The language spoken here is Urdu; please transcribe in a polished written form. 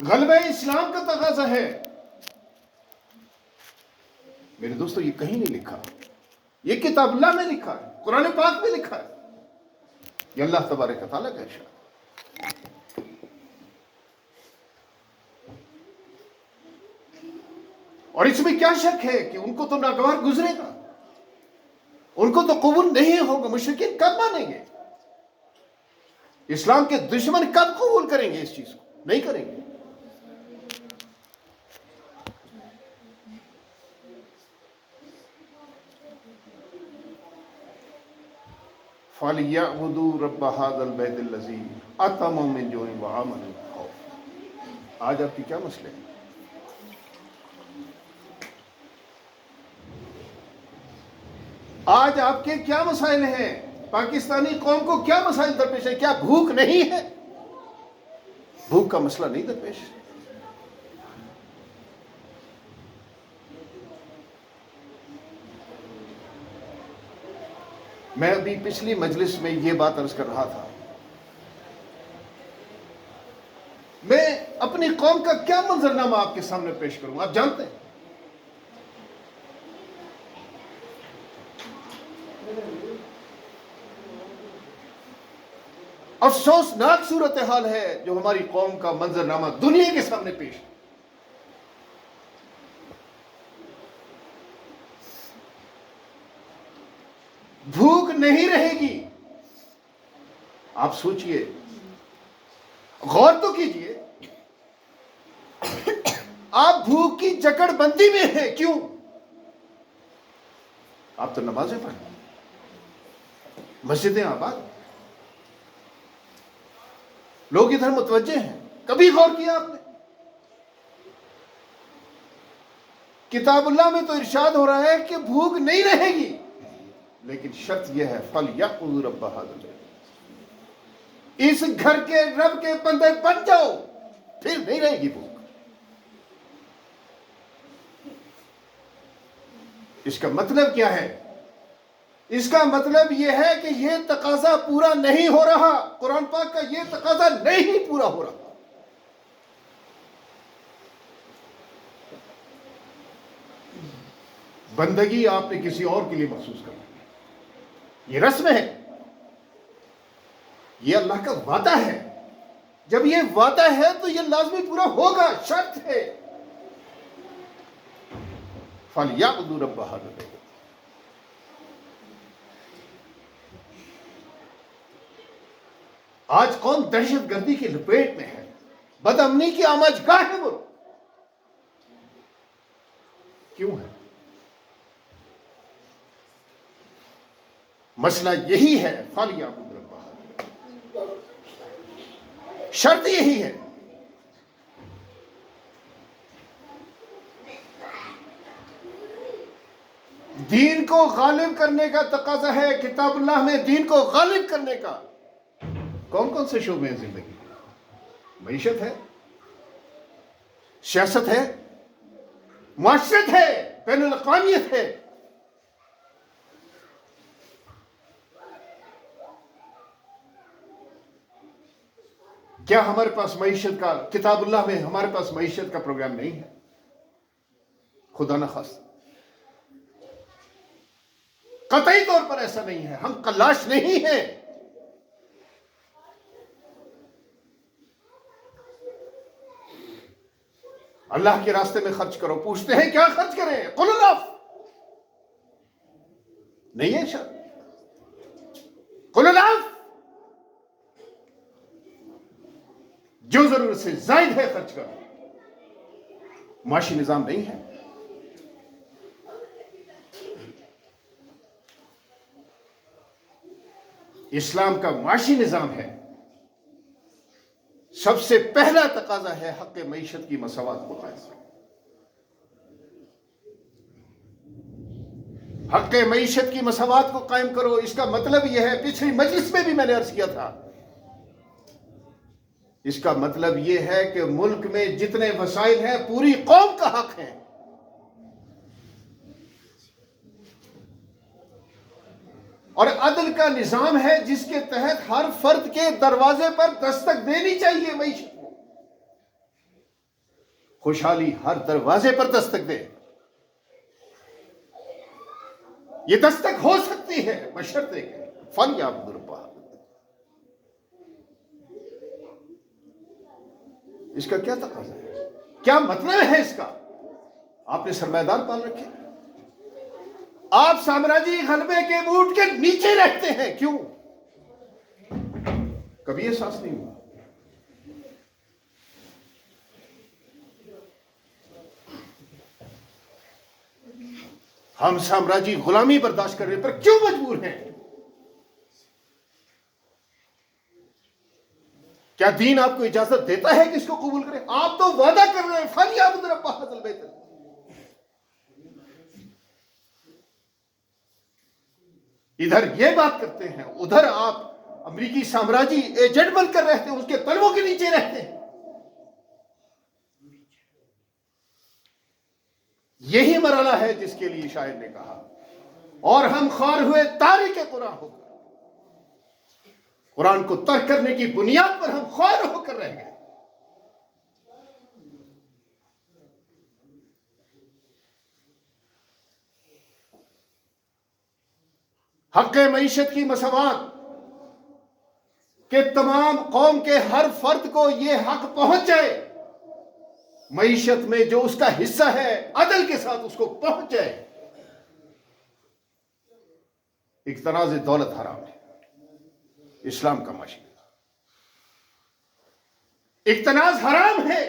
غلبہ اسلام کا تقاضا ہے۔ میرے دوستو یہ کہیں نہیں لکھا، یہ کتاب اللہ میں لکھا ہے، قرآن پاک میں لکھا ہے، یہ اللہ تبارک و تعالیٰ کا ارشاد۔ اور اس میں کیا شک ہے کہ ان کو تو ناگوار گزرے گا، ان کو تو قبول نہیں ہوگا۔ مشرکین کب مانیں گے؟ اسلام کے دشمن کب قبول کریں گے اس چیز کو؟ نہیں کریں گے۔ فَلْيَعْبُدُوا رَبَّ هَذَا الْبَيْتِ الَّذِي أَطْعَمَهُم مِّن جُوعٍ وَآمَنَهُم مِّنْ خَوْفٍ۔ آج آپ کی کیا مسئلے ہیں؟ آج آپ کے کیا مسائل ہیں؟ پاکستانی قوم کو کیا مسائل درپیش ہے؟ کیا بھوک نہیں ہے؟ بھوک کا مسئلہ نہیں درپیش۔ میں ابھی پچھلی مجلس میں یہ بات عرض کر رہا تھا، میں اپنی قوم کا کیا منظرنامہ آپ کے سامنے پیش کروں؟ آپ جانتے ہیں افسوسناک صورتحال ہے جو ہماری قوم کا منظرنامہ دنیا کے سامنے پیش ہے۔ بھوک نہیں رہے گی۔ آپ سوچئے، غور تو کیجئے، آپ بھوک کی جکڑ بندی میں ہیں، کیوں؟ آپ تو نمازیں پڑھیں، مسجدیں آباد، لوگ ادھر متوجہ ہیں، کبھی غور کیا آپ نے؟ کتاب اللہ میں تو ارشاد ہو رہا ہے کہ بھوک نہیں رہے گی، لیکن شرط یہ ہے فَلْيَعْبُدُوا رَبَّ هَذَا الْبَيْتِ، اس گھر کے رب کے بندے بن جاؤ، پھر نہیں رہے گی بھوک۔ اس کا مطلب کیا ہے؟ اس کا مطلب یہ ہے کہ یہ تقاضا پورا نہیں ہو رہا، قرآن پاک کا یہ تقاضا نہیں پورا ہو رہا۔ بندگی آپ نے کسی اور کے لیے محسوس کرنا، یہ رسم ہے، یہ اللہ کا وعدہ ہے۔ جب یہ وعدہ ہے تو یہ لازمی پورا ہوگا، شرط ہے۔ فَلْيَعْبُدُوا رَبَّ هَذَا الْبَيْتِ۔ آج قوم دہشت گردی کی لپیٹ میں ہے، بد امنی کی آماجگاہ ہے وہ۔ کیوں ہے؟ مسئلہ یہی ہے، فَلْيَعْبُدُوا رَبَّ هَذَا الْبَيْتِ، شرط یہی ہے۔ دین کو غالب کرنے کا تقاضا ہے، کتاب اللہ میں دین کو غالب کرنے کا۔ کون کون سے شعبے ہیں زندگی؟ معیشت ہے، سیاست ہے، معاشرت ہے، بین الاقوامیت ہے۔ کیا ہمارے پاس معیشت کا، کتاب اللہ میں ہمارے پاس معیشت کا پروگرام نہیں ہے؟ خدا نخواستہ، قطعی طور پر ایسا نہیں ہے، ہم قلاش نہیں ہیں۔ اللہ کے راستے میں خرچ کرو، پوچھتے ہیں کیا خرچ کریں؟ قل العفو، نہیں ہے شرط، قل العفو، جو ضرورت سے زائد ہے خرچ کرو۔ معاشی نظام نہیں ہے۔ اسلام کا معاشی نظام ہے، سب سے پہلا تقاضا ہے حق معیشت کی مساوات کو قائم کرو۔ حق معیشت کی مساوات کو قائم کرو، اس کا مطلب یہ ہے، پچھلی مجلس میں بھی میں نے عرض کیا تھا، اس کا مطلب یہ ہے کہ ملک میں جتنے وسائل ہیں پوری قوم کا حق ہے۔ اور عدل کا نظام ہے جس کے تحت ہر فرد کے دروازے پر دستک دینی چاہیے معیشت کو۔ خوشحالی ہر دروازے پر دستک دے. یہ دستک ہو سکتی ہے بشرطے کہ فلیعبدوا رب هذا. اس کا کیا تقاضا ہے؟ کیا مطلب ہے اس کا؟ آپ نے سرمایہ دار پال رکھے، آپ سامراجی غلبے کے اونٹ کے نیچے رہتے ہیں، کیوں؟ کبھی احساس نہیں ہوا؟ ہم سامراجی غلامی برداشت کرنے پر کیوں مجبور ہیں؟ کیا دین آپ کو اجازت دیتا ہے کہ اس کو قبول کریں؟ آپ تو وعدہ کر رہے ہیں فلیعبدوا رب هذا البیت. ادھر یہ بات کرتے ہیں، ادھر آپ امریکی سامراجی ایجنٹ بن کر رہتے ہیں، اس کے تلووں کے نیچے رہتے ہیں. یہی مرحلہ ہے جس کے لیے شاعر نے کہا اور ہم خوار ہوئے تارک قرآن ہو کر، قرآن کو ترک کرنے کی بنیاد پر ہم خوار ہو کر رہ گئے. حق معیشت کی مساوات کہ تمام قوم کے ہر فرد کو یہ حق پہنچ جائے، معیشت میں جو اس کا حصہ ہے عدل کے ساتھ اس کو پہنچ جائے. اقتراض دولت حرام ہے، اسلام کا معاشرہ. اقتناز حرام ہے،